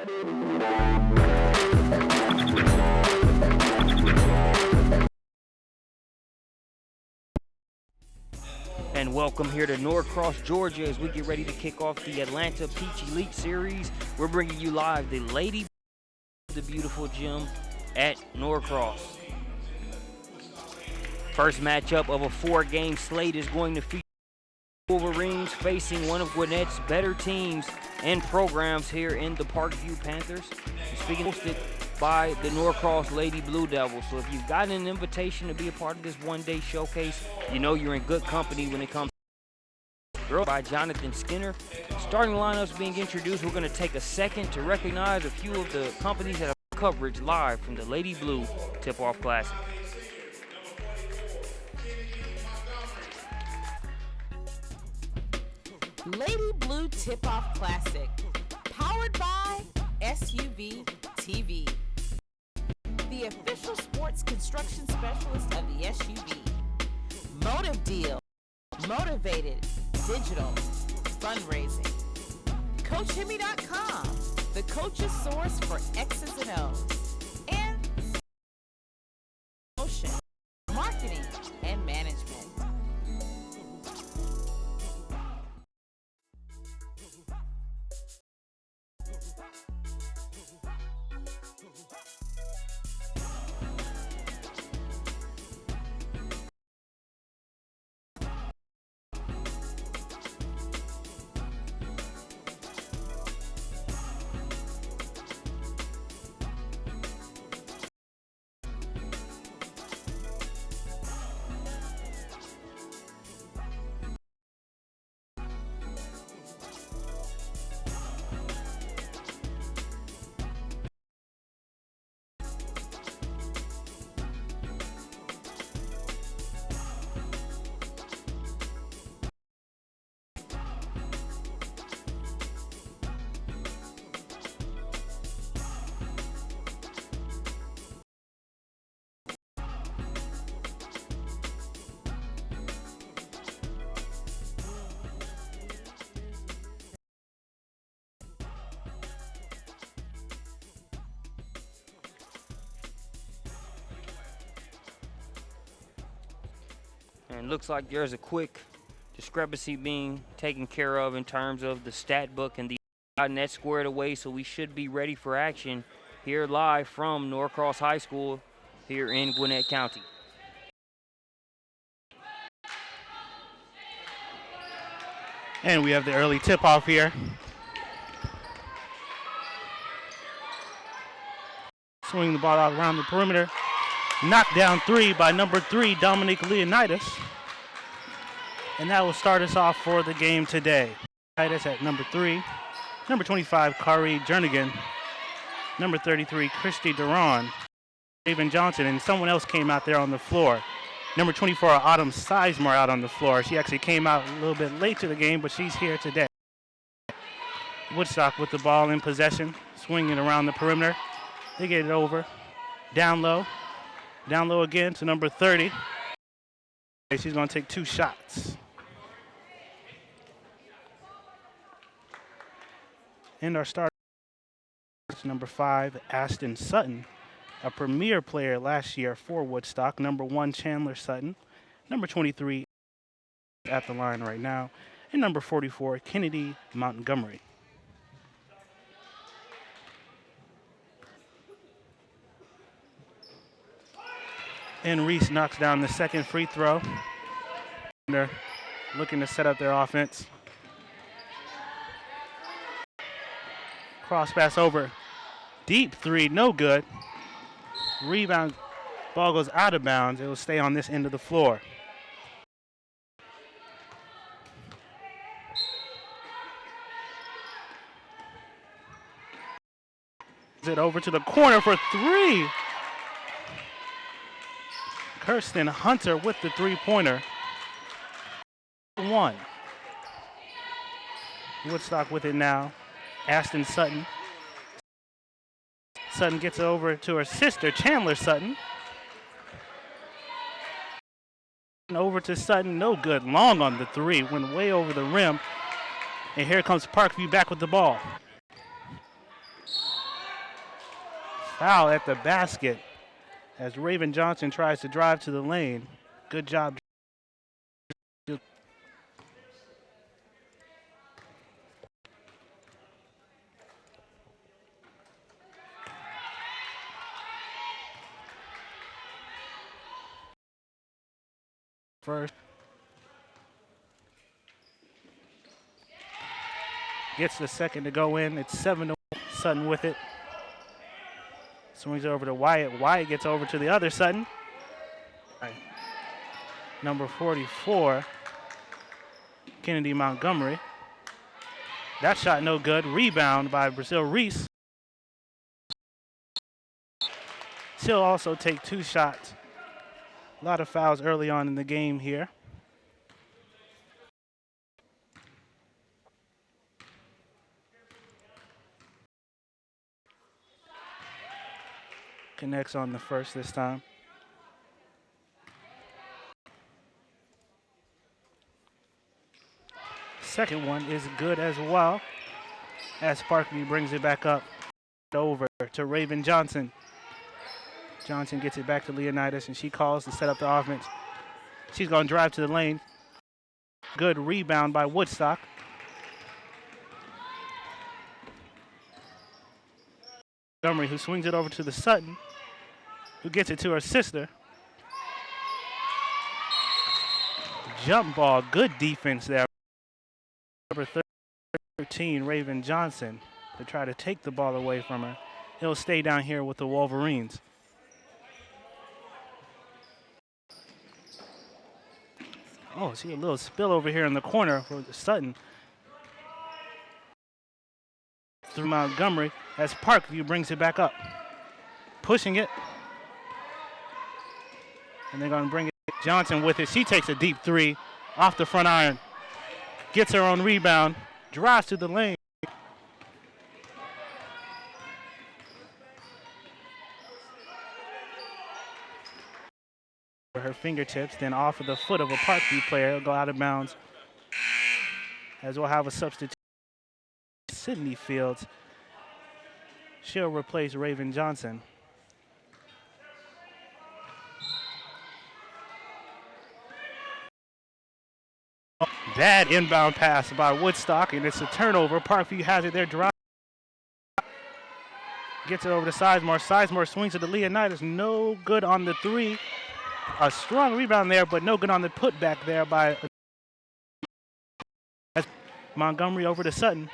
And welcome here to Norcross, Georgia, as we get ready to kick off the ATL Peach Elite Series. We're bringing you live the Lady the beautiful gym at Norcross. First matchup of a 4-game slate is going to feature Wolverines facing one of Gwinnett's better teams and programs here in the Parkview Panthers. Speaking hosted by the Norcross Lady Blue Devils. So if you've gotten an invitation to be a part of this one-day showcase, you know you're in good company when it comes to girls by Jonathan Skinner. Starting lineups being introduced, we're going to take a second to recognize a few of the companies that have coverage live from the Lady Blue Tip-Off Classic. Lady Blue Tip-Off Classic, powered by SUVtv, the official sports construction specialist of the SUV. Motive Deal, motivated, digital, fundraising. CoachHimmy.com, the coach's source for X's and O's. And Motion, marketing and management. And looks like there's a quick discrepancy being taken care of in terms of the stat book and the net squared away, so we should be ready for action here live from Norcross High School here in Gwinnett County. And we have the early tip-off here. Swinging the ball out around the perimeter. Knocked down 3 by number 3, Dominique Leonidas. And that will start us off for the game today. Leonidas at number 3. Number 25, Kari Jernigan. Number 33, Christy Duran. Raven Johnson, and someone else came out there on the floor. Number 24, Autumn Sizemore out on the floor. She actually came out a little bit late to the game, but she's here today. Woodstock with the ball in possession, swinging around the perimeter. They get it over. Down low. Down low again to number 30. She's going to take 2 shots. And our starter, number 5, Ashton Sutton, a premier player last year for Woodstock. Number 1, Chandler Sutton. Number 23 at the line right now. And number 44, Kennedy Montgomery. And Reese knocks down the second free throw. They're looking to set up their offense. Cross pass over. Deep 3, no good. Rebound, ball goes out of bounds. It will stay on this end of the floor. It over to the corner for 3. Kirsten Hunter with the 3-pointer. 1. Woodstock with it now. Ashton Sutton. Sutton gets it over to her sister, Chandler Sutton. And over to Sutton, no good. Long on the 3, went way over the rim. And here comes Parkview back with the ball. Foul at the basket as Raven Johnson tries to drive to the lane. Good job. First. Gets the second to go in. It's 7-0. Sutton with it. Swings it over to Wyatt. Wyatt gets over to the other Sutton. Right. Number 44, Kennedy Montgomery. That shot no good. Rebound by Brazil Reese. She'll also take 2 shots. A lot of fouls early on in the game here. Connects on the first this time. Second one is good as well as Parkview brings it back up over to Raven Johnson. Johnson gets it back to Leonidas, and she calls to set up the offense. She's going to drive to the lane. Good rebound by Woodstock. Montgomery, who swings it over to the Sutton, who gets it to her sister. Jump ball, good defense there. Number 13, Raven Johnson, to try to take the ball away from her. He'll stay down here with the Wolverines. Oh, see a little spill over here in the corner for the Sutton. Through Montgomery as Parkview brings it back up. Pushing it. And they're going to bring it. Johnson with it. She takes a deep 3 off the front iron. Gets her own rebound. Drives to the lane. Her fingertips, then off of the foot of a Parkview player. It'll go out of bounds. As we'll have a substitute. Sydney Fields. She'll replace Raven Johnson. Bad inbound pass by Woodstock, and it's a turnover. Parkview has it there. Drive. Gets it over to Sizemore. Sizemore swings it to Leonidas. No good on the 3. A strong rebound there, but no good on the putback there by Montgomery over to Sutton.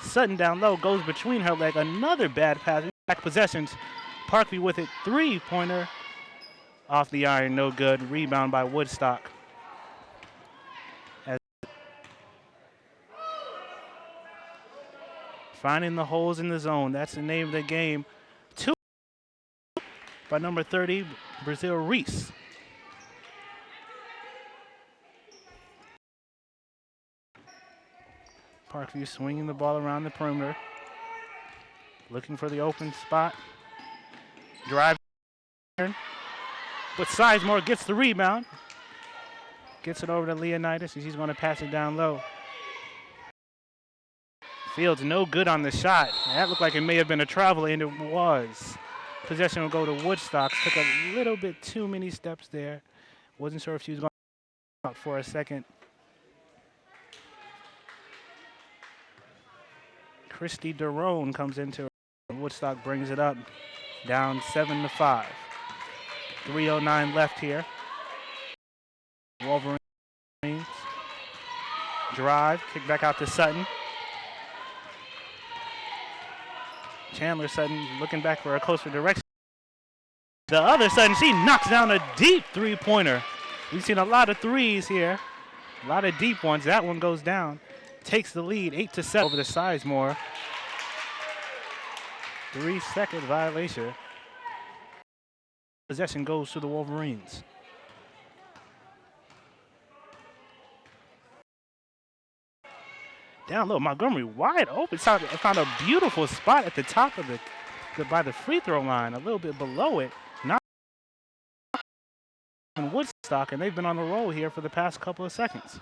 Sutton down low, goes between her leg. Another bad pass. Back possessions. Parkview with it. 3-pointer. Off the iron, no good. Rebound by Woodstock. Finding the holes in the zone. That's the name of the game. 2 by number 30, Brazil Reese. Parkview swinging the ball around the perimeter. Looking for the open spot. Drive. But Sizemore gets the rebound. Gets it over to Leonidas, and she's going to pass it down low. Fields no good on the shot. That looked like it may have been a travel, and it was. Possession will go to Woodstock. Took a little bit too many steps there. Wasn't sure if she was going to out for a second. Christy Derone comes into her. Woodstock brings it up. Down 7-5. 3:09 left here. Wolverines. Drive. Kick back out to Sutton. Chandler Sutton looking back for a closer direction. The other Sutton, she knocks down a deep 3-pointer. We've seen a lot of threes here. A lot of deep ones. That one goes down. Takes the lead 8-7 over the Sizemore. 3-second violation. Possession goes to the Wolverines. Down low, Montgomery wide open. Found a beautiful spot at the top of by the free throw line, a little bit below it. Not in Woodstock, and they've been on the roll here for the past couple of seconds.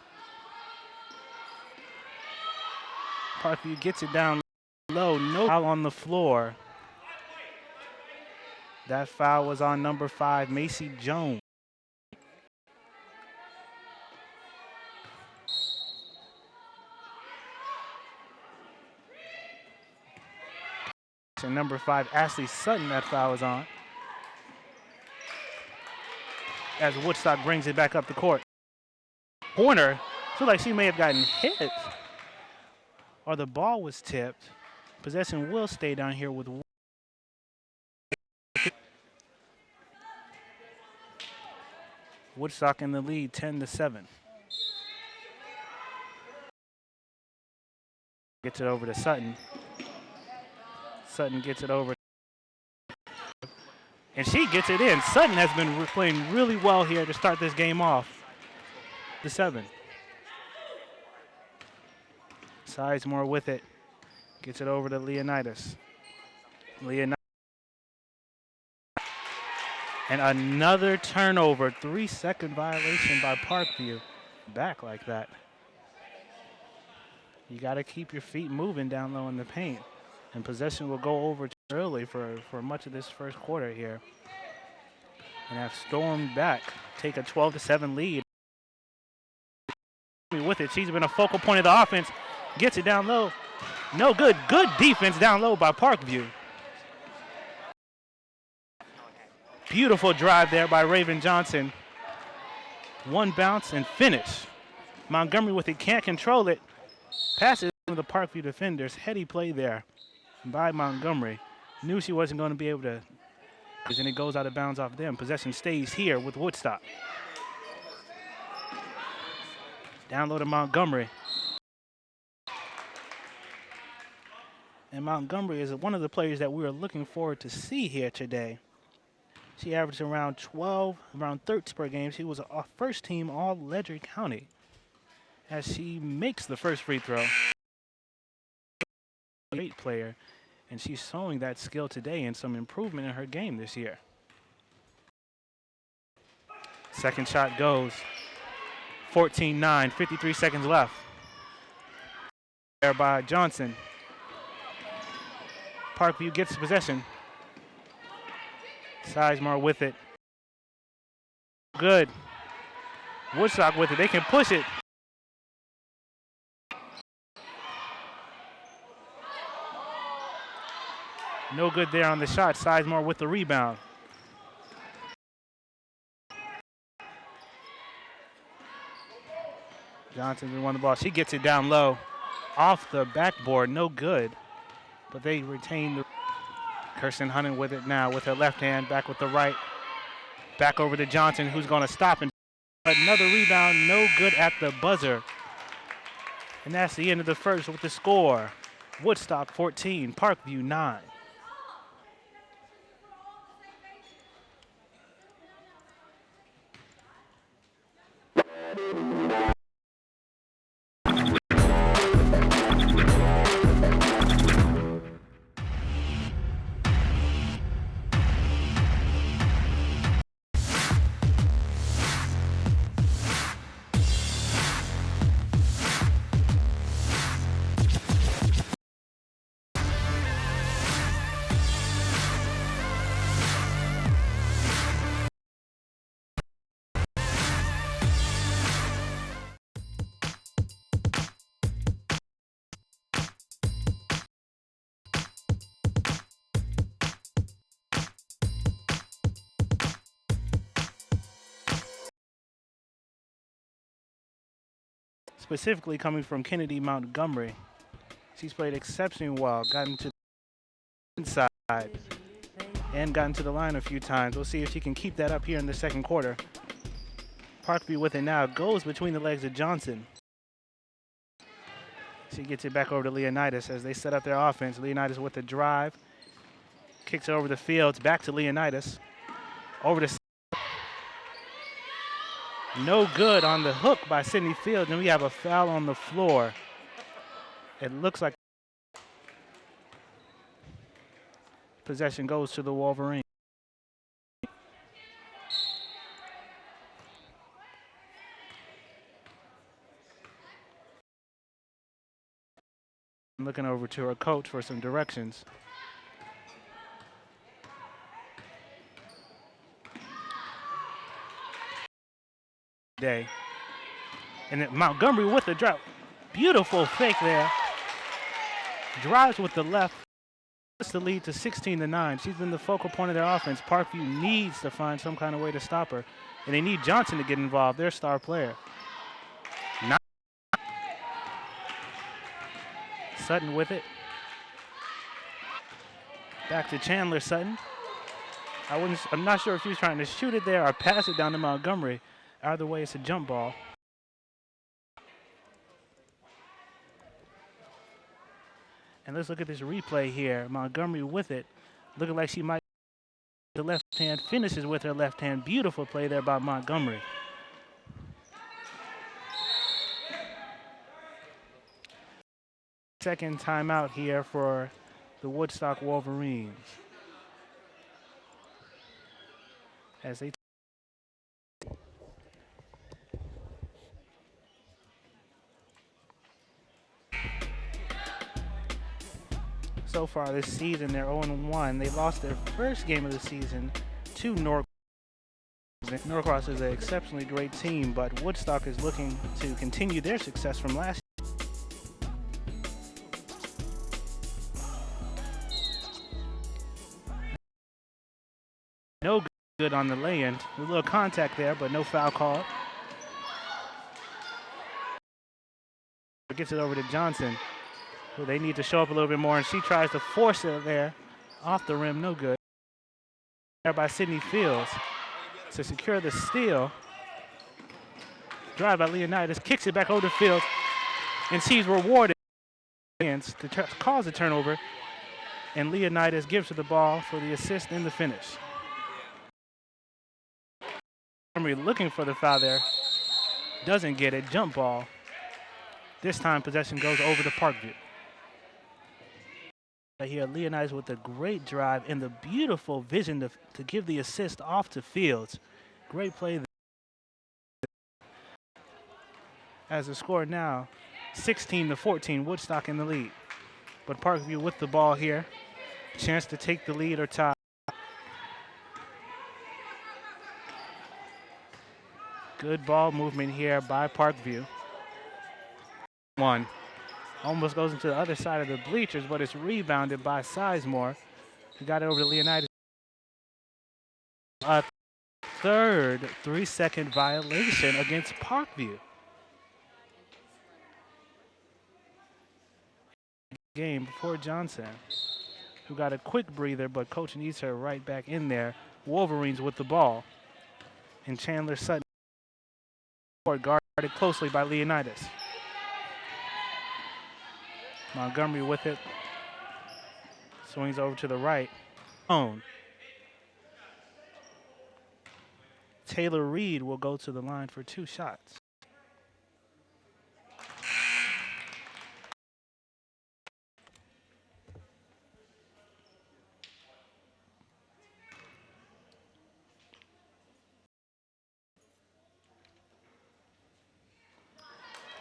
Parkview gets it down low, no foul on the floor. That foul was on number 5, Macy Jones. And number 5, Ashley Sutton, that foul is on. As Woodstock brings it back up the court. Corner, looks like she may have gotten hit. Or the ball was tipped. Possession will stay down here with Woodstock in the lead, 10-7. Gets it over to Sutton. Sutton gets it over. And she gets it in. Sutton has been playing really well here to start this game off. The 7. Sizemore with it. Gets it over to Leonidas. Leonidas. And another turnover. 3-second violation by Parkview. Back like that. You got to keep your feet moving down low in the paint. And possession will go over early for much of this first quarter here. And have stormed back. Take a 12-7 lead. With it, she's been a focal point of the offense. Gets it down low. No good. Good defense down low by Parkview. Beautiful drive there by Raven Johnson. One bounce and finish. Montgomery with it, can't control it. Passes to the Parkview defenders. Heady play there by Montgomery. Knew she wasn't going to be able to, and it goes out of bounds off them. Possession stays here with Woodstock. Down low to Montgomery. And Montgomery is one of the players that we are looking forward to see here today. She averaged around 13 per game. She was a first team all Ledger County as she makes the first free throw. Great player, and she's showing that skill today and some improvement in her game this year. Second shot goes. 14-9, 53 seconds left. There by Johnson. Parkview gets possession. Sizemore with it. Good. Woodstock with it. They can push it. No good there on the shot. Sizemore with the rebound. Johnson won the ball. She gets it down low. Off the backboard. No good. But they retain the. Kirsten Hunting with it now with her left hand. Back with the right. Back over to Johnson, who's going to stop. And another rebound. No good at the buzzer. And that's the end of the first with the score. Woodstock 14, Parkview 9. Specifically coming from Kennedy Montgomery. She's played exceptionally well, gotten to the inside and gotten to the line a few times. We'll see if she can keep that up here in the second quarter. Parkview with it now, goes between the legs of Johnson. She gets it back over to Leonidas as they set up their offense. Leonidas with the drive, kicks it over the fields, back to Leonidas. Over to no good on the hook by Sydney Fields, and we have a foul on the floor. It looks like possession goes to the Wolverines. Looking over to her coach for some directions. day. And then Montgomery with the drop. Beautiful fake there. Drives with the left. Puts the lead to 16-9. She's been the focal point of their offense. Parkview needs to find some kind of way to stop her. And they need Johnson to get involved, their star player. Sutton with it. Back to Chandler Sutton. I'm not sure if he was trying to shoot it there or pass it down to Montgomery. Either way, it's a jump ball. And let's look at this replay here. Montgomery with it. Looking like she might the left hand, finishes with her left hand. Beautiful play there by Montgomery. Second timeout here for the Woodstock Wolverines. As they so far this season, they're 0-1. They lost their first game of the season to Norcross. Norcross is an exceptionally great team, but Woodstock is looking to continue their success from last year. No good on the lay-in. A little contact there, but no foul call. Gets it over to Johnson, who they need to show up a little bit more, and she tries to force it there. Off the rim, no good. There by Sydney Fields to secure the steal. Drive by Leonidas, kicks it back over to Fields, and she's rewarded to cause a turnover, and Leonidas gives her the ball for the assist and the finish. Looking for the foul there, doesn't get it, jump ball. This time possession goes over to Parkview. Here Leonidas with a great drive and the beautiful vision to give the assist off to Fields. Great play there. As the score now, 16-14, Woodstock in the lead. But Parkview with the ball here. Chance to take the lead or tie. Good ball movement here by Parkview. One. Almost goes into the other side of the bleachers, but it's rebounded by Sizemore, who got it over to Leonidas. A third 3-second violation against Parkview. Game before Johnson, who got a quick breather, but coach needs her right back in there. Wolverines with the ball. And Chandler Sutton guarded closely by Leonidas. Montgomery with it. Swings over to the right. Taylor Reed will go to the line for 2 shots.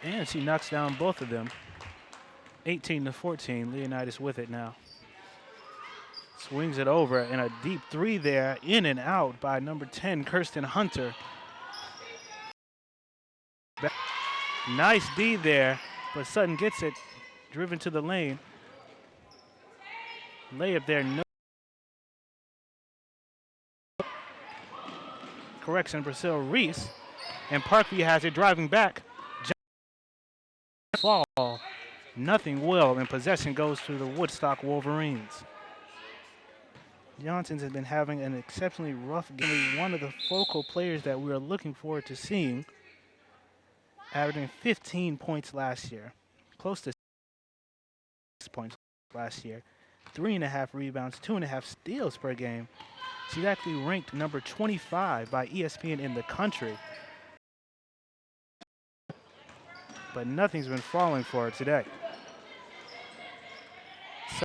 And she knocks down both of them. 18-14, Leonidas with it now. Swings it over, and a deep 3 there, in and out by number 10, Kirsten Hunter. Nice D there, but Sutton gets it, driven to the lane. Layup there, no. Correction, Priscilla Reese, and Parkview has it driving back. Fall. Nothing will, and possession goes to the Woodstock Wolverines. Johnson's has been having an exceptionally rough game. One of the focal players that we are looking forward to seeing, averaging 15 points last year, close to 6 points last year, 3.5 rebounds, 2.5 steals per game. She's actually ranked number 25 by ESPN in the country. But nothing's been falling for her today. So,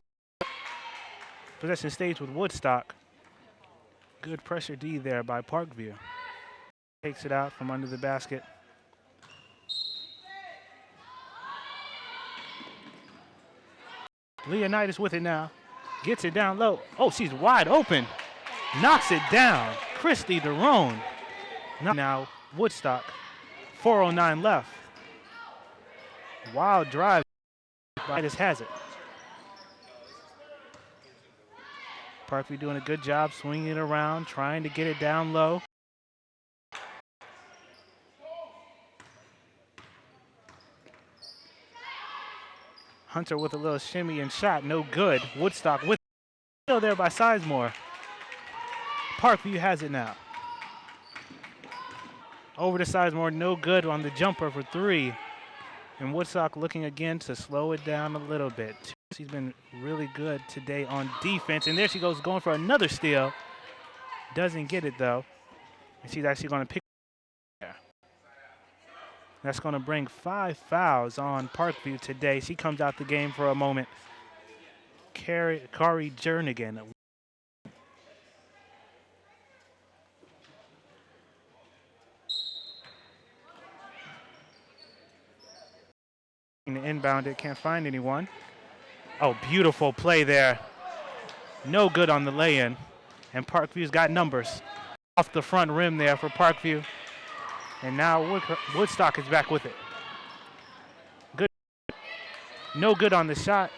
possession stays with Woodstock. Good pressure D there by Parkview. Takes it out from under the basket. Leonidas with it now. Gets it down low. Oh, she's wide open. Knocks it down. Christy Derone. Now Woodstock 4:09 left. Wild drive. Unitas has it. Parkview doing a good job swinging it around, trying to get it down low. Hunter with a little shimmy and shot, no good. Woodstock with still there by Sizemore. Parkview has it now. Over to Sizemore, no good on the jumper for 3. And Woodstock looking again to slow it down a little bit. She's been really good today on defense. And there she goes, going for another steal. Doesn't get it though. And she's actually going to pick there. That's going to bring 5 fouls on Parkview today. She comes out the game for a moment. Kari Jernigan. Inbound it, can't find anyone. Oh, beautiful play there. No good on the lay-in. And Parkview's got numbers. Off the front rim there for Parkview. And now Woodstock is back with it. Good. No good on the shot.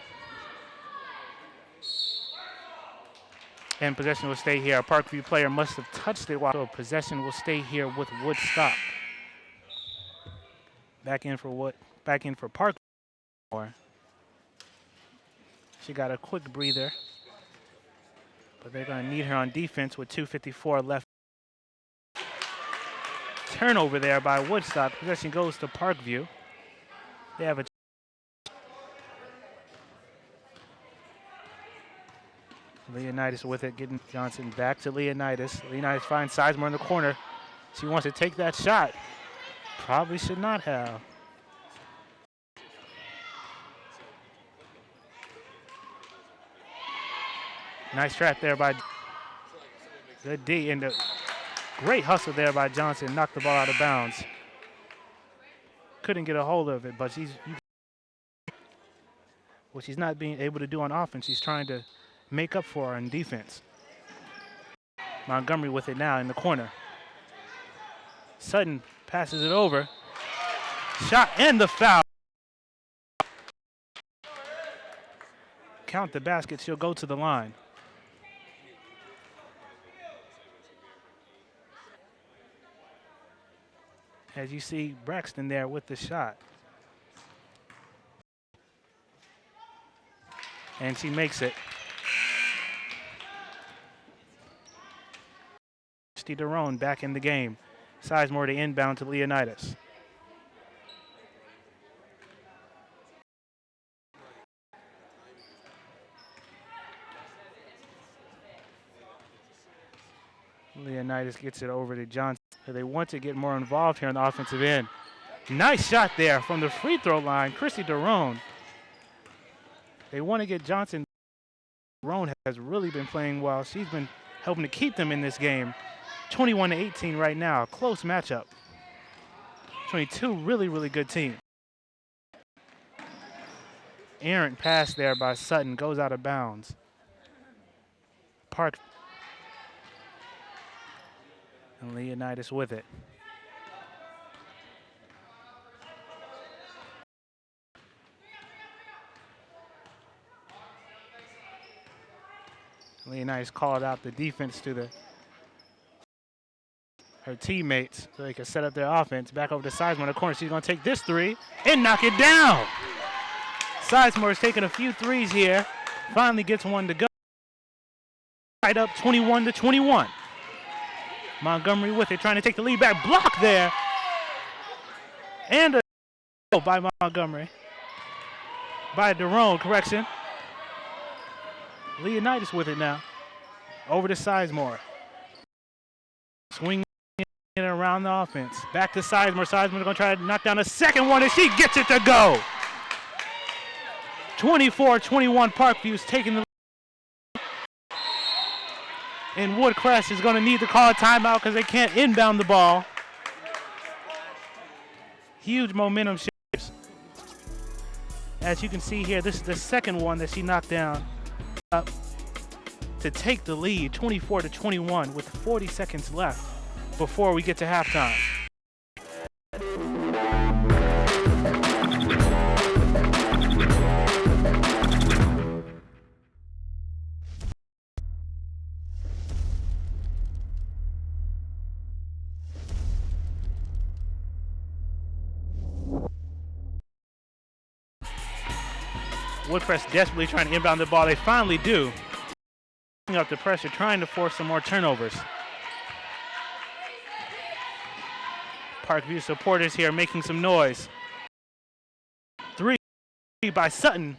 And possession will stay here. A Parkview player must have touched it, so possession will stay here with Woodstock. Back in for Parkview. She got a quick breather, but they're going to need her on defense with 2:54 left. Turnover there by Woodstock. Possession goes to Parkview. They have a Leonidas with it, getting Johnson back to Leonidas. Leonidas finds Sizemore in the corner. She wants to take that shot. Probably should not have. Nice trap there by good D, and a great hustle there by Johnson. Knocked the ball out of bounds. Couldn't get a hold of it, but she's not being able to do on offense. She's trying to make up for her on defense. Montgomery with it now in the corner. Sutton passes it over. Shot and the foul. Count the basket. She'll go to the line. As you see Braxton there with the shot. And she makes it. Christy Derone back in the game. Sizemore to inbound to Leonidas. Leonidas gets it over to Johnson. They want to get more involved here on the offensive end. Nice shot there from the free throw line, Christy Derone. They want to get Johnson. Derone has really been playing well. She's been helping to keep them in this game. 21-18 right now, close matchup. 22 really good teams. Errant pass there by Sutton, goes out of bounds. Park. And Leonidas with it. Leonidas called out the defense to her teammates so they can set up their offense. Back over to Sizemore in the corner. She's going to take this 3 and knock it down. Sizemore is taking a few threes here. Finally gets one to go. Right up 21-21. Montgomery with it, trying to take the lead back. Block there. And a by Montgomery. By Derone, correction. Leonidas with it now. Over to Sizemore. Swing it around the offense. Back to Sizemore. Sizemore's going to try to knock down a second one, and she gets it to go. 24-21, Parkview's taking the lead. And Woodcrest is going to need to call a timeout because they can't inbound the ball. Huge momentum shifts. As you can see here, this is the second one that she knocked down up to take the lead, 24-21 with 40 seconds left before we get to halftime. Woodcrest desperately trying to inbound the ball. They finally do. Up the pressure, trying to force some more turnovers. Parkview supporters here making some noise. 3 by Sutton.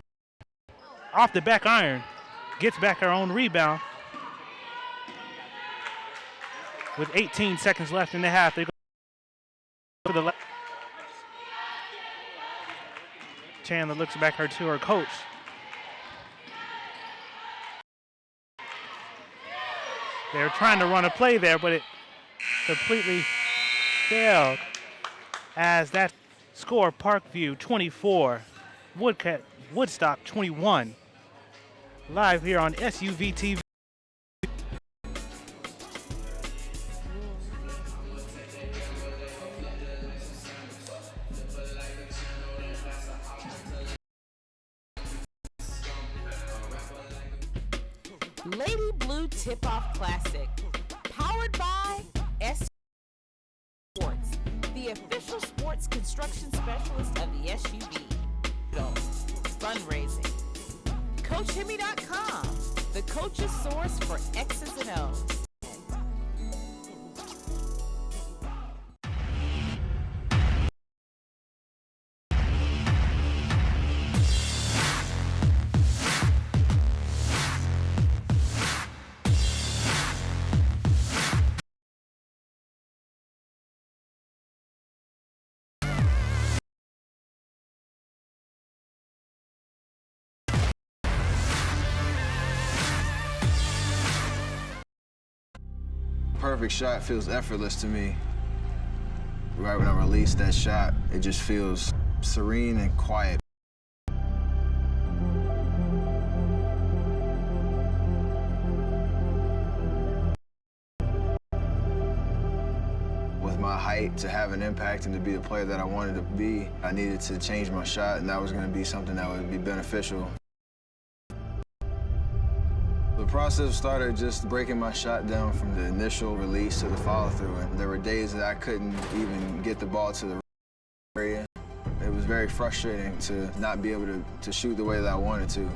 Off the back iron. Gets back her own rebound. With 18 seconds left in the half, they go for the left. Chandler looks back to her coach. They're trying to run a play there, but it completely failed. As that score, Parkview 24, Woodstock 21. Live here on SUVtv. Lady Blue Tip-Off Classic, powered by S Sports, the official sports construction specialist of the SUV. Fundraising. CoachHimmy.com, the coach's source for X's and O's. Perfect shot feels effortless to me. Right when I release that shot, it just feels serene and quiet. With my height, to have an impact and to be the player that I wanted to be, I needed to change my shot, and that was going to be something that would be beneficial. The process started just breaking my shot down from the initial release to the follow-through, and there were days that I couldn't even get the ball to the area. It was very frustrating to not be able to shoot the way that I wanted to.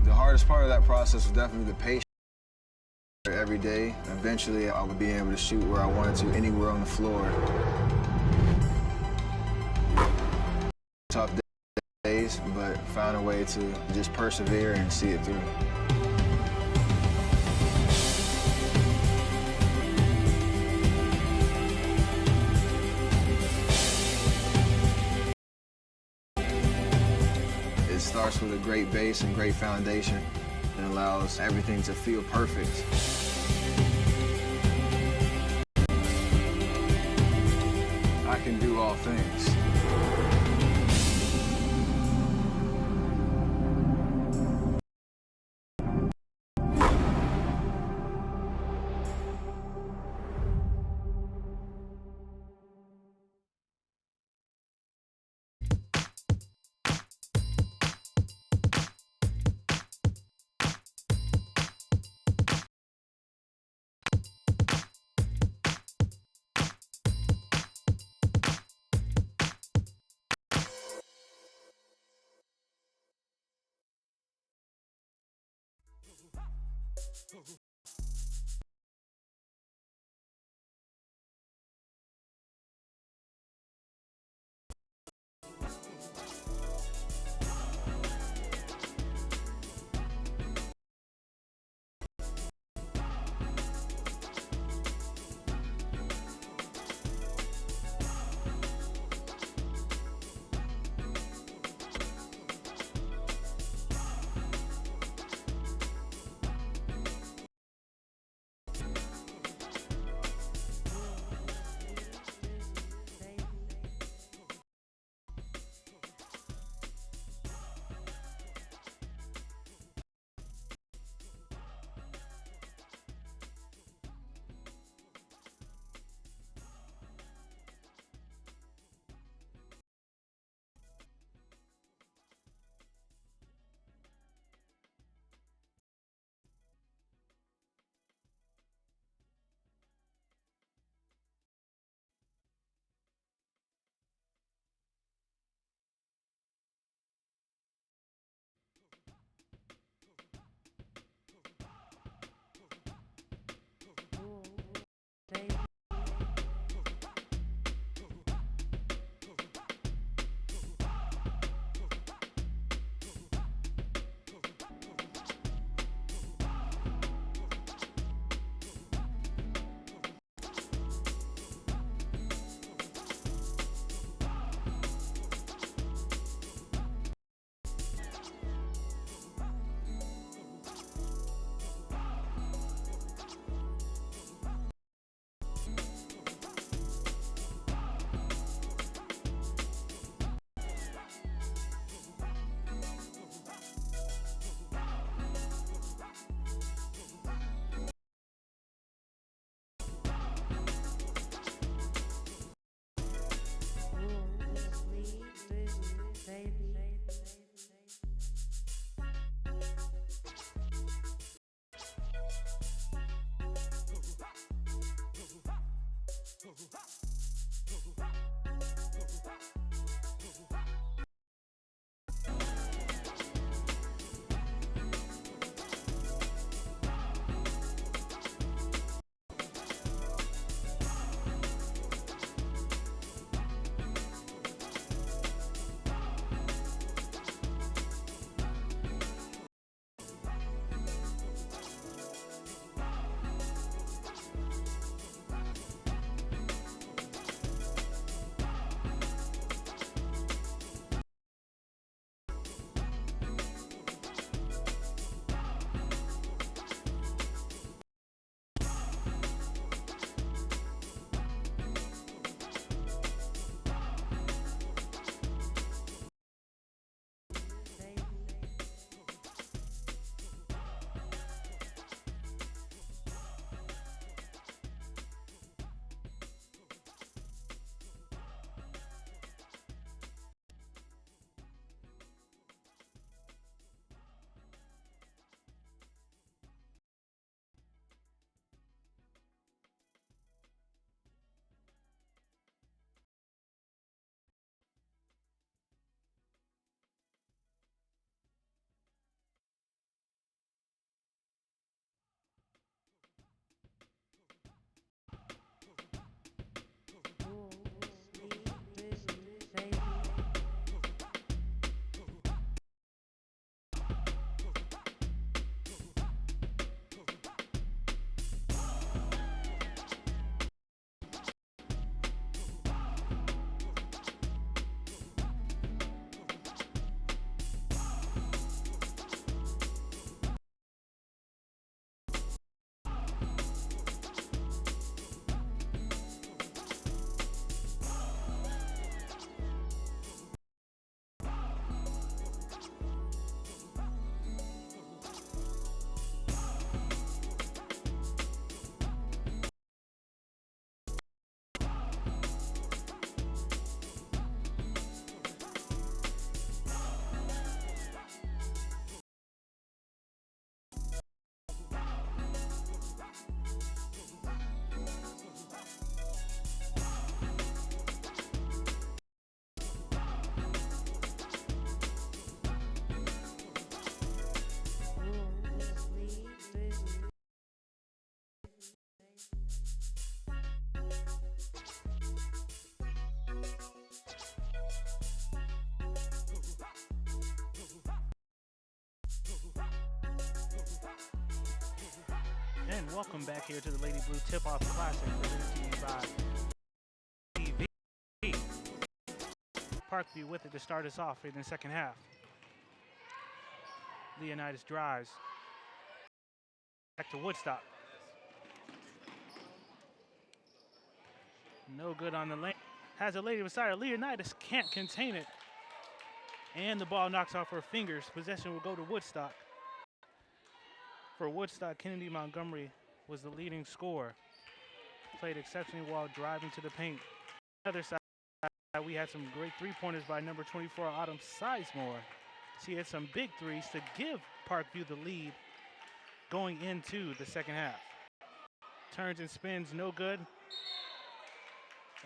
The hardest part of that process was definitely the patience. Every day, eventually I would be able to shoot where I wanted to, anywhere on the floor. Tough days, but found a way to just persevere and see it through. It starts with a great base and great foundation and allows everything to feel perfect. I can do all things. And welcome back here to the Lady Blue Tip-Off Classic presented to you by TV. Parkview with it to start us off in the second half. Leonidas drives. Back to Woodstock. No good on the lane. Has a lady beside her. Leonidas can't contain it. And the ball knocks off her fingers. Possession will go to Woodstock. For Woodstock, Kennedy Montgomery was the leading scorer. Played exceptionally well driving to the paint. On the other side, we had some great three-pointers by number 24, Autumn Sizemore. She had some big threes to give Parkview the lead going into the second half. Turns and spins, no good.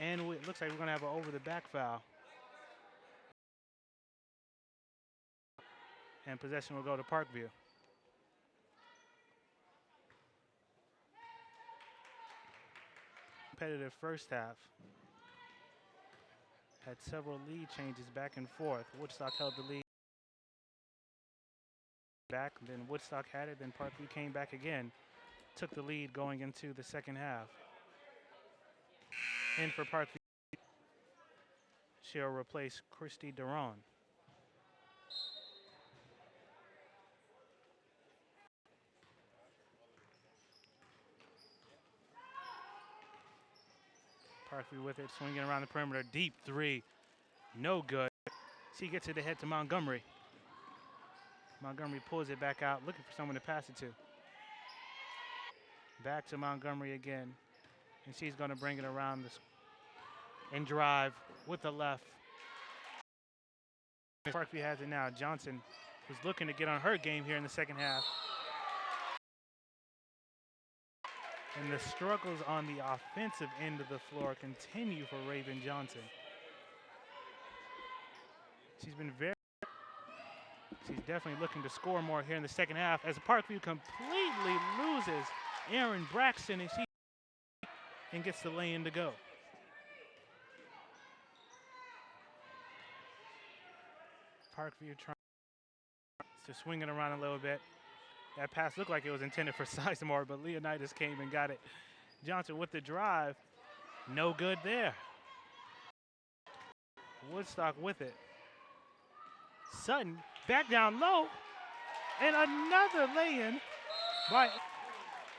And it looks like we're going to have an over-the-back foul. And possession will go to Parkview. Competitive first half. Had several lead changes back and forth. Woodstock held the lead back, then Woodstock had it, then Parkview came back again. Took the lead going into the second half. In for Parkview, she'll replace Christy Duran. Parkview with it, swinging around the perimeter. Deep three, no good. She gets it ahead to Montgomery. Montgomery pulls it back out, looking for someone to pass it to. Back to Montgomery again, and she's going to bring it around this and drive with the left. Parkview has it now. Johnson was looking to get on her game here in the second half. And the struggles on the offensive end of the floor continue for Raven Johnson. She's definitely looking to score more here in the second half as Parkview completely loses Aaron Braxton and gets the lay-in to go. Parkview trying to swing it around a little bit. That pass looked like it was intended for Sizemore, but Leonidas came and got it. Johnson with the drive. No good there. Woodstock with it. Sutton back down low. And another lay-in by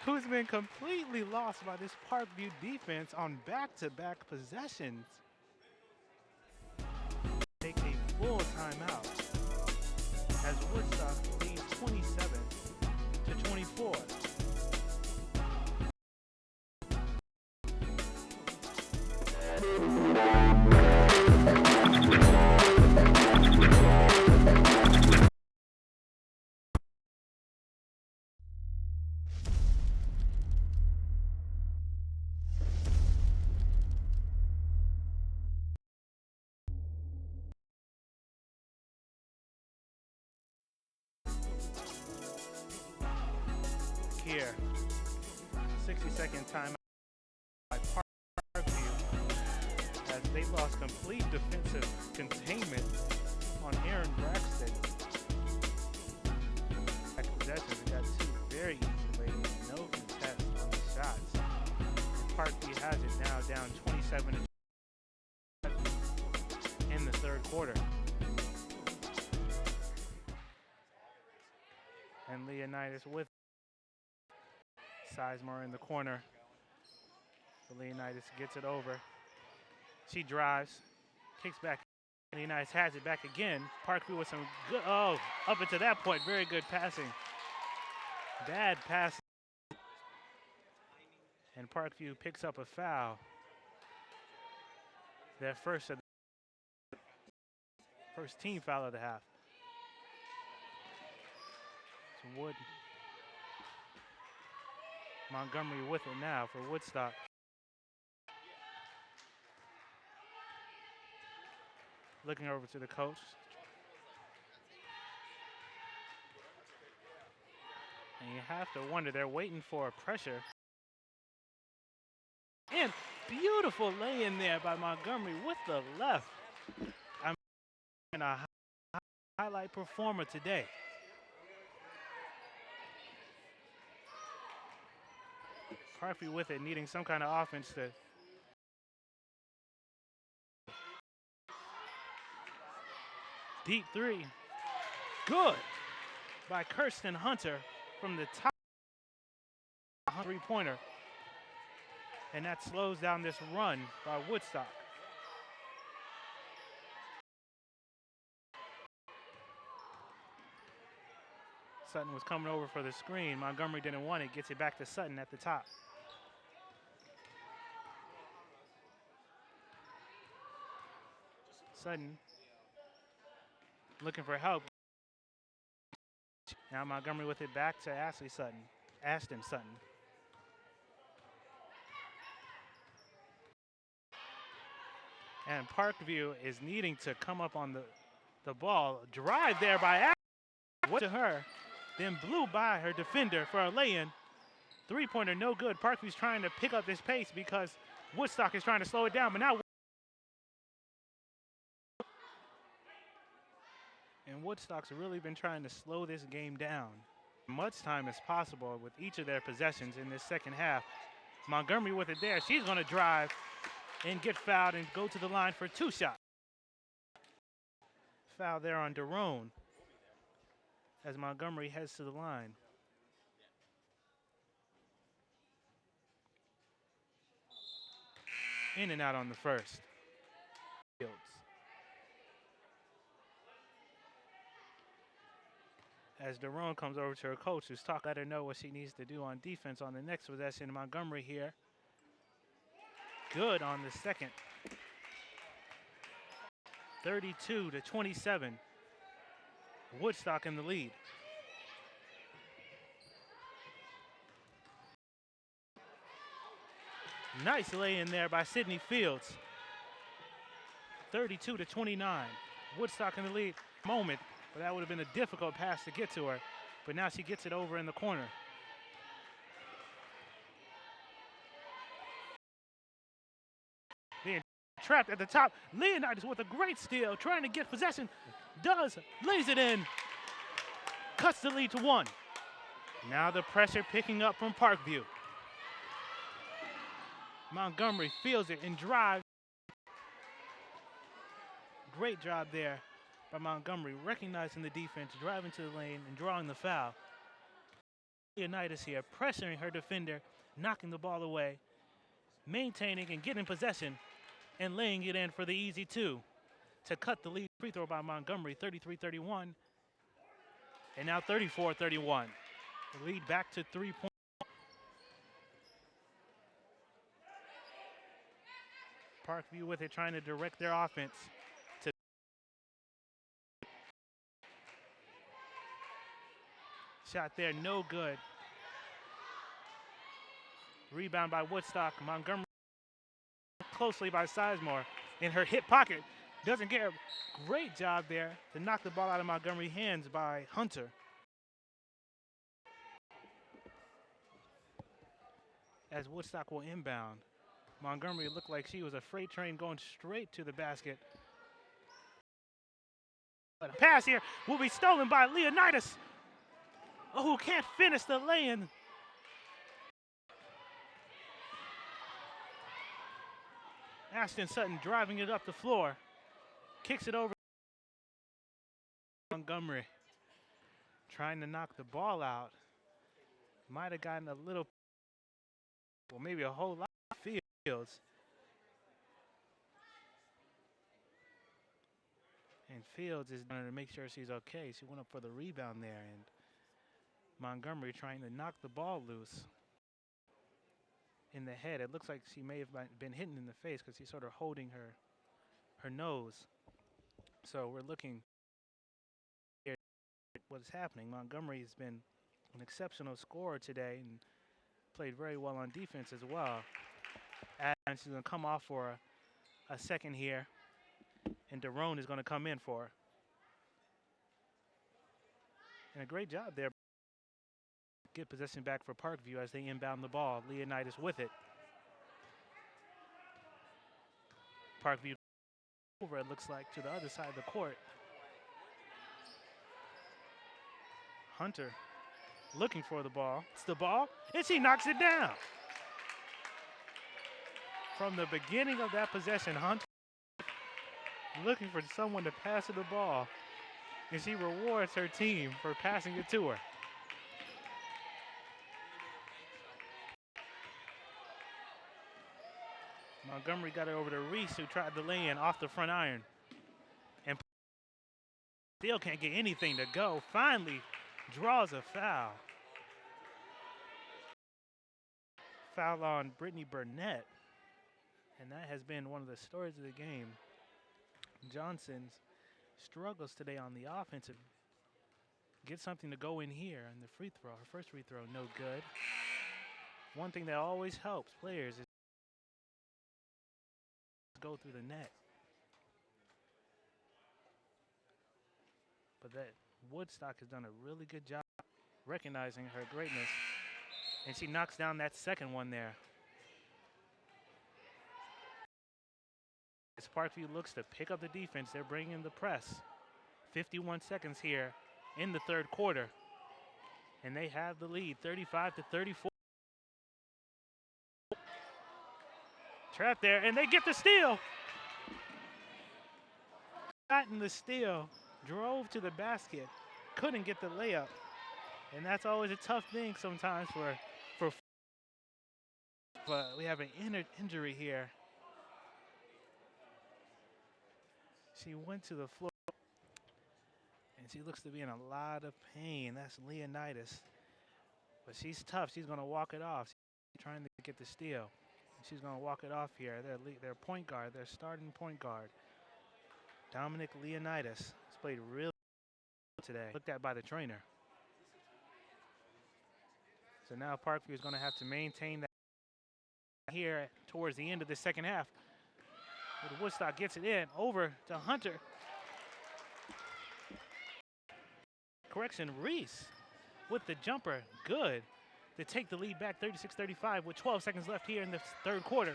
who's been completely lost by this Parkview defense on back-to-back possessions. Take a full timeout as Woodstock leads 27-24. Here, 60-second timeout by Parkview as they lost complete defensive containment on Aaron Braxton. Back possession, we got two very easy ladies, no contest on the shots. And Parkview has it now down 27 in the third quarter. And Leonidas with Sizemore in the corner. So Leonidas gets it over. She drives, kicks back. Leonidas has it back again. Parkview with some good, up until that point, very good passing. Bad passing. And Parkview picks up a foul. Their first team foul of the half. It's Wood. Montgomery with it now for Woodstock. Looking over to the coach. And you have to wonder, they're waiting for a pressure. And beautiful lay-in there by Montgomery with the left. I mean, a highlight performer today. Parkview with it, needing some kind of offense to. Deep three. Good by Kirsten Hunter from the top. Three-pointer. And that slows down this run by Woodstock. Sutton was coming over for the screen. Montgomery didn't want it. Gets it back to Sutton at the top. Sutton looking for help. Now Montgomery with it back to Ashton Sutton. And Parkview is needing to come up on the ball. Drive there by Ashton. What to her. Then blew by her defender for a lay-in. Three-pointer, no good. Parkview's trying to pick up this pace because Woodstock is trying to slow it down. But now, and Woodstock's really been trying to slow this game down. Much time as possible with each of their possessions in this second half. Montgomery with it there. She's going to drive and get fouled and go to the line for 2 shots. Foul there on Derone as Montgomery heads to the line. In and out on the first. Fields. As Derone comes over to her coach, who's let her know what she needs to do on defense on the next possession. Montgomery here. Good on the second. 32-27. Woodstock in the lead. Nice lay in there by Sydney Fields. 32-29. Woodstock in the lead. Moment, but that would have been a difficult pass to get to her. But now she gets it over in the corner. Being trapped at the top. Leonidas with a great steal, trying to get possession. Lays it in. Cuts the lead to 1. Now the pressure picking up from Parkview. Montgomery feels it and drives. Great job there by Montgomery, recognizing the defense, driving to the lane, and drawing the foul. Leonidas here, pressuring her defender, knocking the ball away, maintaining and getting possession, and laying it in for the easy 2 to cut the lead. Free throw by Montgomery, 33-31, and now 34-31. The lead back to 3 points. Parkview with it, trying to direct their offense. Shot there, no good. Rebound by Woodstock. Montgomery closely by Sizemore in her hip pocket. Doesn't get a great job there to knock the ball out of Montgomery's hands by Hunter. As Woodstock will inbound. Montgomery looked like she was a freight train going straight to the basket. But a pass here will be stolen by Leonidas. Oh, who can't finish the lay-in. Ashton Sutton driving it up the floor. Kicks it over. Montgomery trying to knock the ball out. Might have gotten a little, well, maybe a whole lot of Fields. And Fields is trying to make sure she's okay. She went up for the rebound there, and Montgomery trying to knock the ball loose in the head. It looks like she may have been hit in the face because she's sort of holding her nose. So we're looking at what's happening. Montgomery has been an exceptional scorer today and played very well on defense as well. And she's going to come off for a second here. And Derone is going to come in for her. And a great job there. Get possession back for Parkview as they inbound the ball. Leonidas with it. Parkview over, it looks like, to the other side of the court. Hunter looking for the ball. It's the ball, and she knocks it down. From the beginning of that possession, Hunter looking for someone to pass her the ball, and she rewards her team for passing it to her. Montgomery got it over to Reese, who tried to lay in off the front iron. And still can't get anything to go. Finally draws a foul. Foul on Brittany Burnett. And that has been one of the stories of the game. Johnson's struggles today on the offensive. Get something to go in here. And the free throw, her first free throw, no good. One thing that always helps players is go through the net. But that Woodstock has done a really good job recognizing her greatness. And she knocks down that second one there. As Parkview looks to pick up the defense, they're bringing the press. 51 seconds here in the third quarter. And they have the lead, 35-34. Trap there, and they get the steal. Gotten the steal, drove to the basket, couldn't get the layup. And that's always a tough thing sometimes for but we have an injury here. She went to the floor, and she looks to be in a lot of pain. That's Leonidas. But she's tough. She's going to walk it off. She's trying to get the steal. She's going to walk it off here. Their point guard, their starting point guard, Dominic Leonidas, has played really well today. Looked at by the trainer. So now Parkview is going to have to maintain that here towards the end of the second half. But Woodstock gets it in, over to Hunter. Correction, Reese with the jumper, good. To take the lead back 36-35 with 12 seconds left here in the third quarter.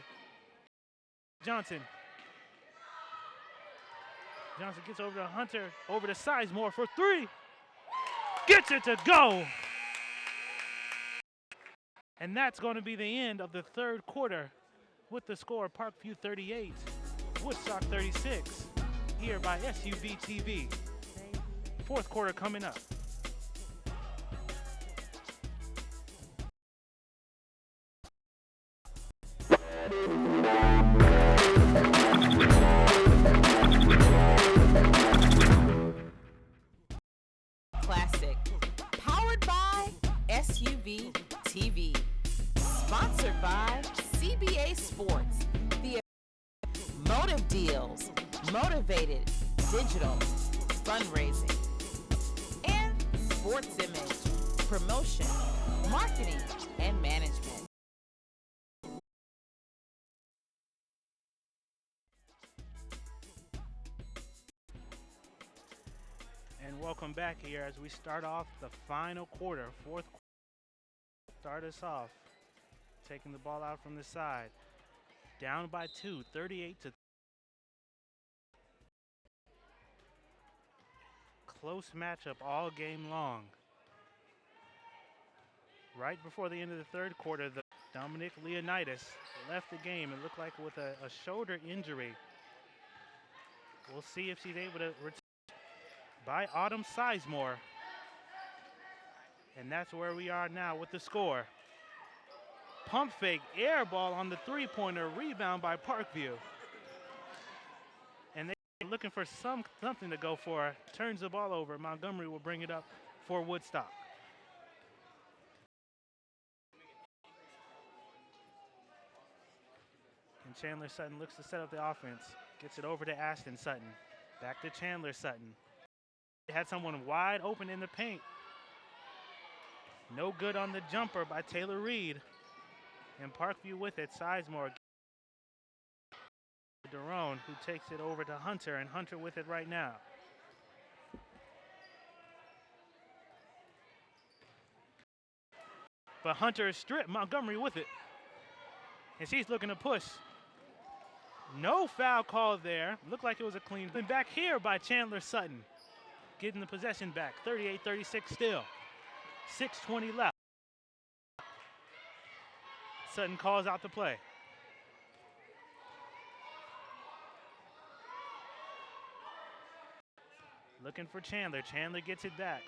Johnson gets over to Hunter, over to Sizemore for three. Gets it to go. And that's going to be the end of the third quarter with the score Parkview 38, Woodstock 36, here by SUVtv. Fourth quarter coming up. Classic. Powered by SUVtv. Sponsored by CBA Sports. The Motive Deals. Motivated Digital. Fundraising. And Sports Image. Promotion. Marketing. And management. And welcome back here as we start off the final quarter, fourth quarter. Start us off, taking the ball out from the side. Down by 2, 38 to. Close matchup all game long. Right before the end of the third quarter, Dominic Leonidas left the game. It looked like with a shoulder injury. We'll see if she's able to return. By Autumn Sizemore. And that's where we are now with the score. Pump fake, air ball on the three-pointer, rebound by Parkview. And they're looking for something to go for. Turns the ball over. Montgomery will bring it up for Woodstock. And Chandler Sutton looks to set up the offense. Gets it over to Ashton Sutton. Back to Chandler Sutton. They had someone wide open in the paint. No good on the jumper by Taylor Reed. And Parkview with it, Sizemore. Derone, who takes it over to Hunter, and Hunter with it right now. But Hunter is stripped, Montgomery with it. And she's looking to push. No foul call there. Looked like it was a clean. And back here by Chandler Sutton. Getting the possession back, 38-36 still. 6:20 left. Sutton calls out the play. Looking for Chandler. Chandler gets it back.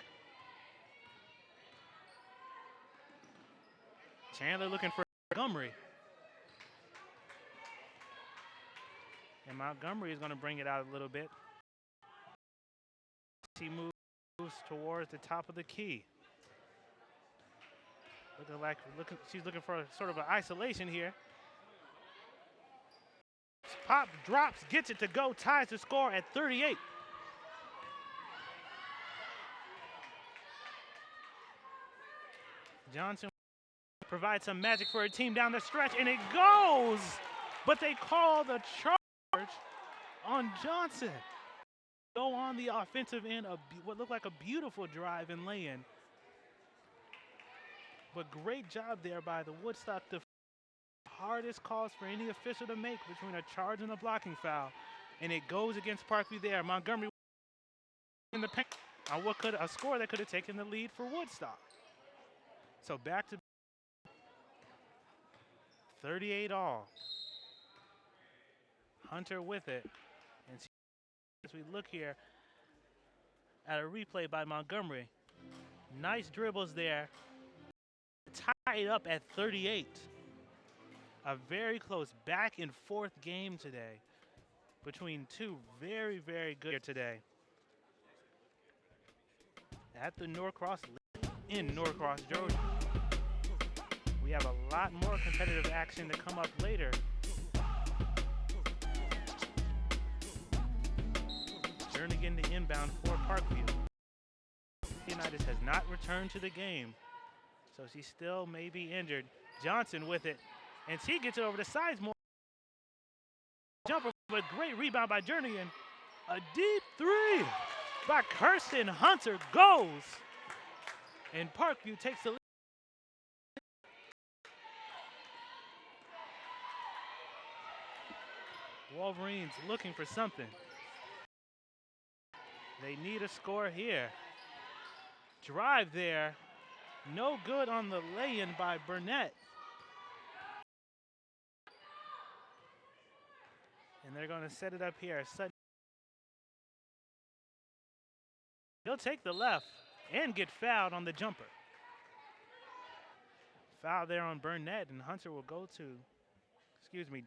Chandler looking for Montgomery. And Montgomery is going to bring it out a little bit. He moves towards the top of the key. She's looking for sort of an isolation here. Pop, drops, gets it to go, ties the score at 38. Johnson provides some magic for a team down the stretch, and it goes! But they call the charge on Johnson. Go on the offensive end, what looked like a beautiful drive and lay-in. But great job there by the Woodstock defense. Hardest calls for any official to make between a charge and a blocking foul. And it goes against Parkview there. Montgomery in the paint on a score that could have taken the lead for Woodstock. So back to 38 all. Hunter with it. And as we look here at a replay by Montgomery, nice dribbles there. Tied up at 38. A very close back and forth game today between two very, very good today. At the Norcross in Norcross, Georgia. We have a lot more competitive action to come up later. Jernigan to inbound for Parkview. United has not returned to the game, so she still may be injured. Johnson with it, and she gets it over the Sizemore. Jumper, but great rebound by Jernigan. A deep three by Kirsten Hunter goes, and Parkview takes the lead. Wolverines looking for something. They need a score here. Drive there. No good on the lay-in by Burnett. And they're going to set it up here. He'll take the left and get fouled on the jumper. Foul there on Burnett, and Hunter will go to,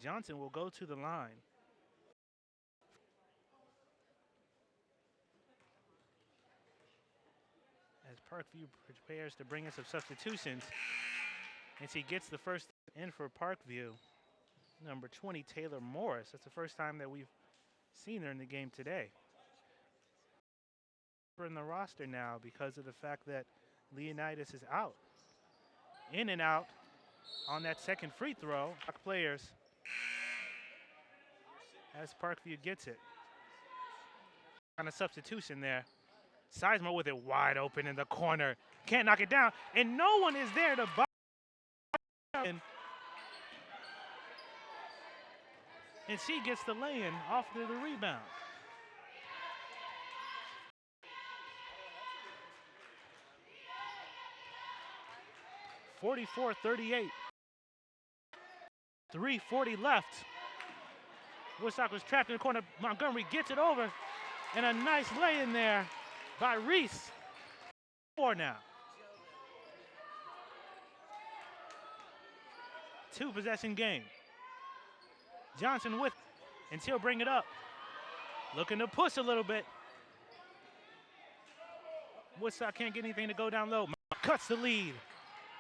Johnson will go to the line. As Parkview prepares to bring in some substitutions, and she gets the first in for Parkview. Number 20, Taylor Morris. That's the first time that we've seen her in the game today. We're in the roster now because of the fact that Leonidas is out. In and out on that second free throw. Players as Parkview gets it. On a substitution there. Sizemore with it wide open in the corner. Can't knock it down, and no one is there to buy. And she gets the lay-in off to the rebound. (44-38). 3:40 left. Woodstock was trapped in the corner. Montgomery gets it over, and a nice lay-in there by Reese. 4 now. 2-possession game. Johnson with, and she'll bring it up. Looking to push a little bit. Woodstock can't get anything to go down low. Cuts the lead.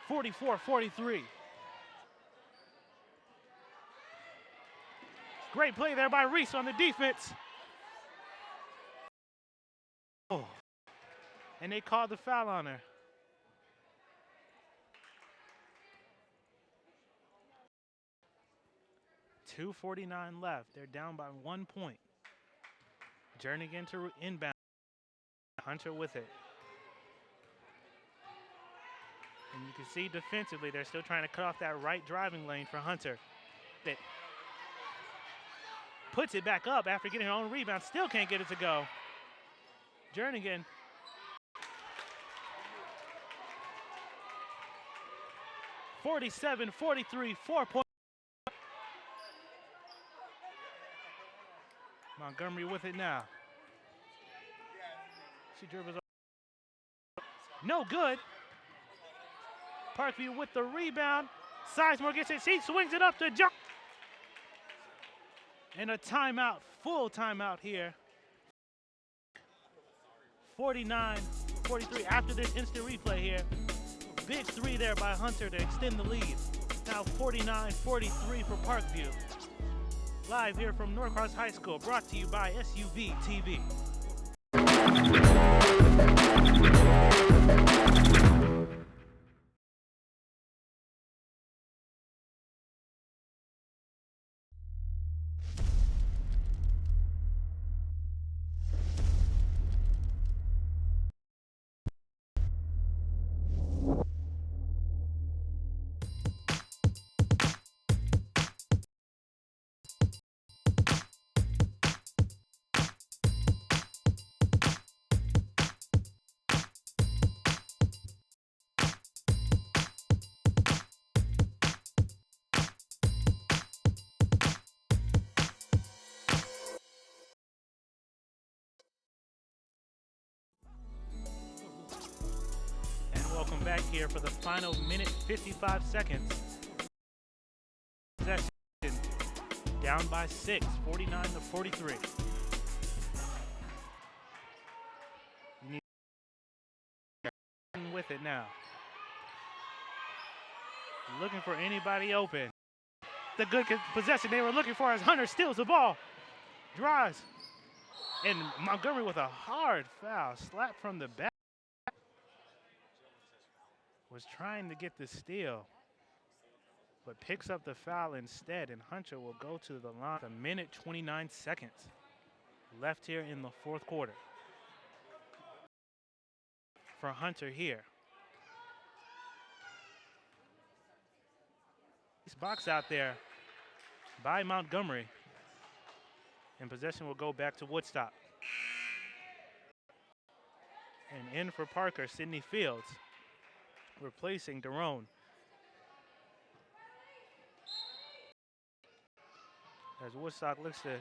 44-43. Great play there by Reese on the defense. Oh. And they called the foul on her. .249 left. They're down by 1 point. Jernigan to inbound. Hunter with it. And you can see defensively, they're still trying to cut off that right driving lane for Hunter. That puts it back up after getting her own rebound. Still can't get it to go. Jernigan. (47-43), 4 points. Montgomery with it now. She dribbles over. No good. Parkview with the rebound. Sizemore gets it. She swings it up to jump. And a timeout, full timeout here. 49-43 after this instant replay here. Big three there by Hunter to extend the lead. Now 49-43 for Parkview. Live here from Norcross High School, brought to you by SUVtv. Welcome back here for the final minute, 55 seconds. Possession down by 6, 49-43. With it now. Looking for anybody open. The good possession they were looking for as Hunter steals the ball. Drives. And Montgomery with a hard foul. Slap from the back. Was trying to get the steal, but picks up the foul instead, and Hunter will go to the line. A minute, 29 seconds left here in the fourth quarter for Hunter here. This box out there by Montgomery, and possession will go back to Woodstock. And in for Parker, Sydney Fields, replacing Daron. As Woodstock looks to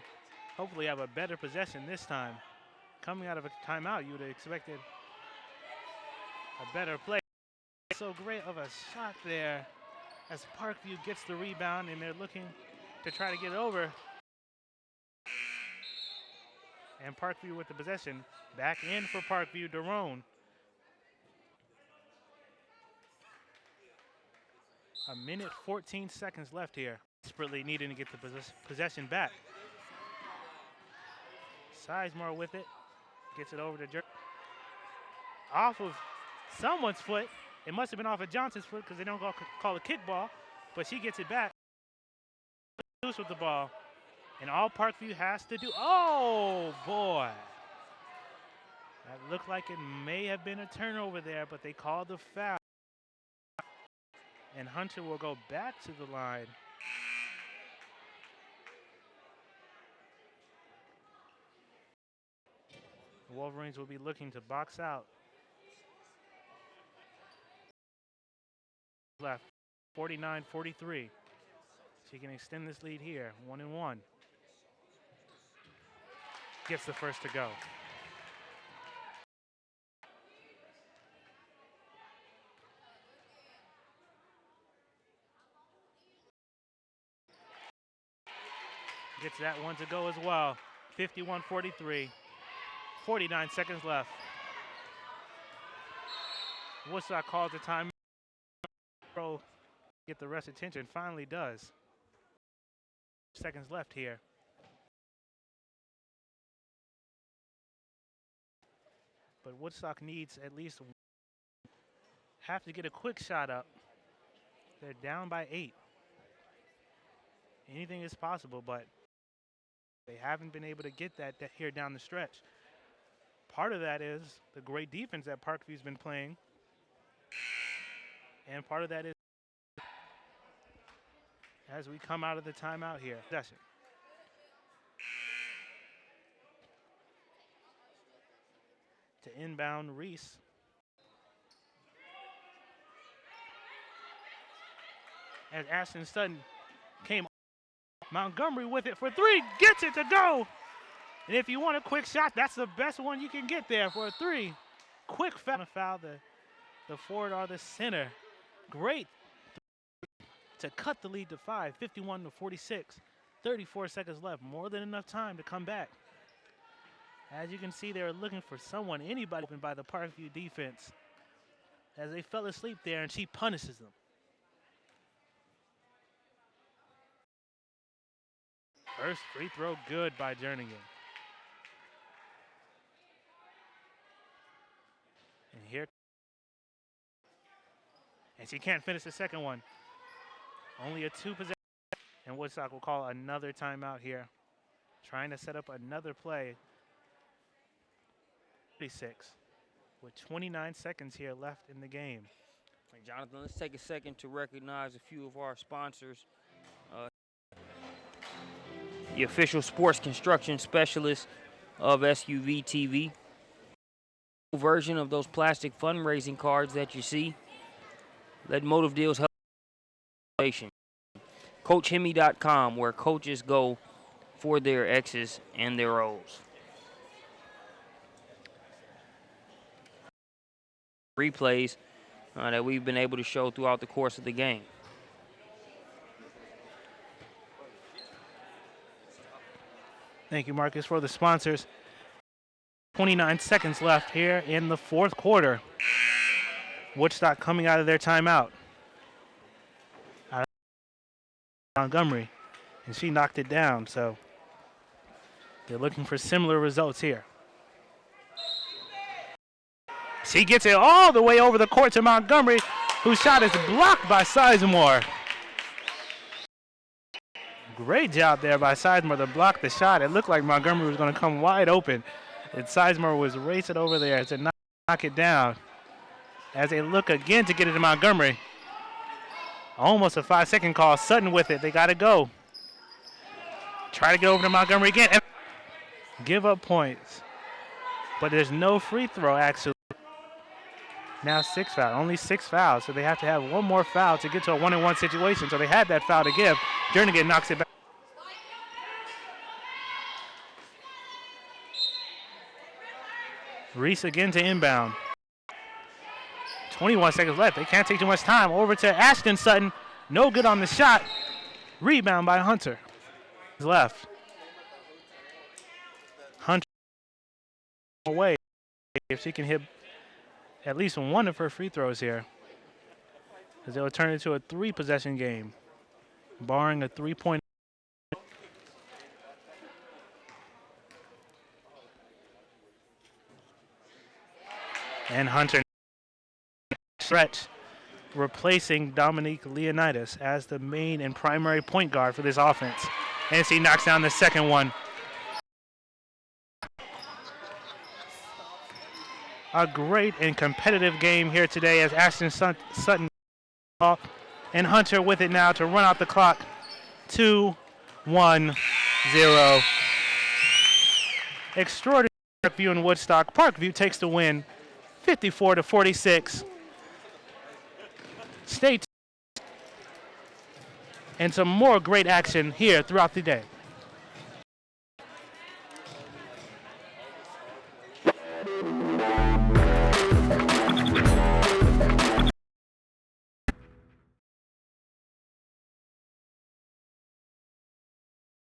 hopefully have a better possession this time. Coming out of a timeout, you would have expected a better play. So great of a shot there as Parkview gets the rebound, and they're looking to try to get it over. And Parkview with the possession. Back in for Parkview, Daron. A minute, 14 seconds left here. Desperately needing to get the possession back. Sizemore with it. Gets it over to Jerk. Off of someone's foot. It must have been off of Johnson's foot because they don't call a kickball. But she gets it back. Loose with the ball. And all Parkview has to do. Oh, boy. That looked like it may have been a turnover there, but they called the foul. And Hunter will go back to the line. The Wolverines will be looking to box out. Left, 49-43. She can extend this lead here, 1-1. Gets the first to go. Gets that one to go as well. 51-43. 49 seconds left. Woodstock calls the time. Get the rest attention. Finally does. Seconds left here. But Woodstock needs at least have to get a quick shot up. They're down by 8. Anything is possible, but they haven't been able to get that here down the stretch. Part of that is the great defense that Parkview's been playing. And part of that is as we come out of the timeout here. Possession. To inbound Reese. As Ashton Sutton came, Montgomery with it for 3, gets it to go. And if you want a quick shot, that's the best one you can get there for a three. Quick foul, the forward or the center. Great to cut the lead to 5, 51-46. 34 seconds left, more than enough time to come back. As you can see, they're looking for someone, anybody open by the Parkview defense as they fell asleep there, and she punishes them. First free throw good by Jernigan. And here, and she can't finish the second one. Only a 2 possession, and Woodstock will call another timeout here, trying to set up another play. 36 with 29 seconds here left in the game. Hey, Jonathan, let's take a second to recognize a few of our sponsors. The official sports construction specialist of SUVtv. Version of those plastic fundraising cards that you see. Let Motive Deals help. CoachHemi.com, where coaches go for their X's and their O's. Replays that we've been able to show throughout the course of the game. Thank you, Marcus, for the sponsors. 29 seconds left here in the fourth quarter. Woodstock coming out of their timeout. Montgomery, and she knocked it down, so they're looking for similar results here. She gets it all the way over the court to Montgomery, whose shot is blocked by Sizemore. Great job there by Sizemore to block the shot. It looked like Montgomery was going to come wide open, and Sizemore was racing over there to knock it down. As they look again to get it to Montgomery. Almost a 5-second call. Sutton with it. They got to go. Try to get over to Montgomery again. And give up points. But there's no free throw, actually. Now 6 fouls. Only 6 fouls. So they have to have one more foul to get to a 1-on-1 situation. So they had that foul to give. Jernigan knocks it back. Reese again to inbound. 21 seconds left. They can't take too much time. Over to Ashton Sutton. No good on the shot. Rebound by Hunter. Left. Hunter away. If she can hit at least one of her free throws here, as they will turn it into a 3-possession game, barring a 3-point. And Hunter stretch, replacing Dominique Leonidas as the main and primary point guard for this offense. And she knocks down the second one. A great and competitive game here today as Ashton Sutton and Hunter with it now to run out the clock. 2-1-0. Extraordinary Parkview and Woodstock. Parkview takes the win, 54-46. Stay tuned, and some more great action here throughout the day.